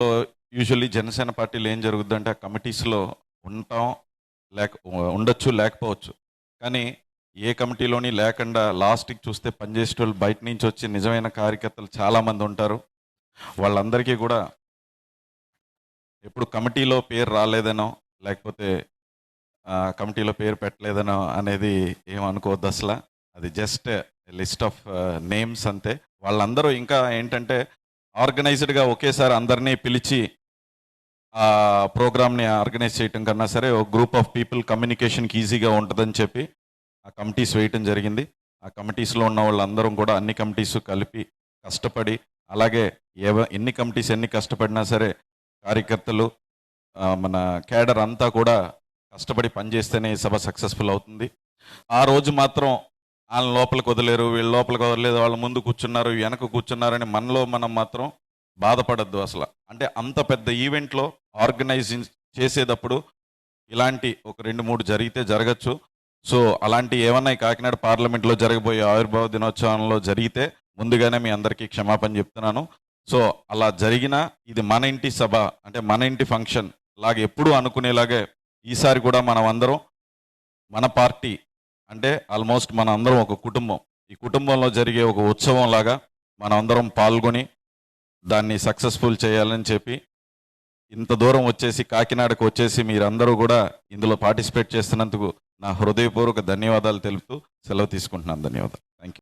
So usually Janasena పార్టీలో ఏం జరుగుద్దంటే ఆ కమిటీస్లో ఉంటాం లేక ఉండొచ్చు లేకపోవచ్చు, కానీ ఏ కమిటీలోని లేకుండా లాస్ట్కి చూస్తే పనిచేసేటోళ్ళు బయట నుంచి వచ్చి నిజమైన కార్యకర్తలు చాలామంది ఉంటారు. వాళ్ళందరికీ కూడా ఎప్పుడు కమిటీలో పేరు రాలేదనో లేకపోతే కమిటీలో పేరు పెట్టలేదనో అనేది ఏమనుకోవద్దు అసలు. అది జస్ట్ లిస్ట్ ఆఫ్ నేమ్స్ అంతే. వాళ్ళందరూ ఇంకా ఏంటంటే ఆర్గనైజ్డ్గా ఒకేసారి అందరినీ పిలిచి ఆ ప్రోగ్రామ్ని ఆర్గనైజ్ చేయటం కన్నా సరే ఒక గ్రూప్ ఆఫ్ పీపుల్ కమ్యూనికేషన్కి ఈజీగా ఉంటుందని చెప్పి ఆ కమిటీస్ వేయటం జరిగింది. ఆ కమిటీస్లో ఉన్న వాళ్ళందరం కూడా అన్ని కమిటీస్ కలిపి కష్టపడి, అలాగే ఎన్ని కమిటీస్ ఎన్ని కష్టపడినా సరే కార్యకర్తలు మన క్యాడర్ అంతా కూడా కష్టపడి పనిచేస్తేనే ఈ సభ సక్సెస్ఫుల్ అవుతుంది. ఆ రోజు మాత్రం వాళ్ళని లోపలికి వదిలేరు, వీళ్ళు లోపలికి వదలలేదు, వాళ్ళు ముందు కూర్చున్నారు వెనక కూర్చున్నారని మనలో మనం మాత్రం బాధపడద్దు అసలు. అంటే అంత పెద్ద ఈవెంట్లో ఆర్గనైజింగ్ చేసేటప్పుడు ఇలాంటి ఒక 2-3 జరిగితే జరగచ్చు. సో అలాంటి ఏమన్నా కాకినాడ పార్లమెంట్లో జరగబోయే ఆవిర్భావ దినోత్సవంలో జరిగితే ముందుగానే మీ అందరికీ క్షమాపణ చెప్తున్నాను. సో అలా జరిగినా ఇది మన ఇంటి సభ, అంటే మన ఇంటి ఫంక్షన్ లాగా ఎప్పుడూ అనుకునేలాగే ఈసారి కూడా మనం అందరం మన పార్టీ అంటే ఆల్మోస్ట్ మన అందరం ఒక కుటుంబం, ఈ కుటుంబంలో జరిగే ఒక ఉత్సవం లాగా మనం అందరం పాల్గొని దాన్ని సక్సెస్ఫుల్ చేయాలని చెప్పి ఇంత దూరం వచ్చేసి కాకినాడకు వచ్చేసి మీరందరూ కూడా ఇందులో పార్టిసిపేట్ చేస్తున్నందుకు నా హృదయపూర్వక ధన్యవాదాలు తెలుపుతూ సెలవు తీసుకుంటున్నాను. ధన్యవాదాలు. Thank you.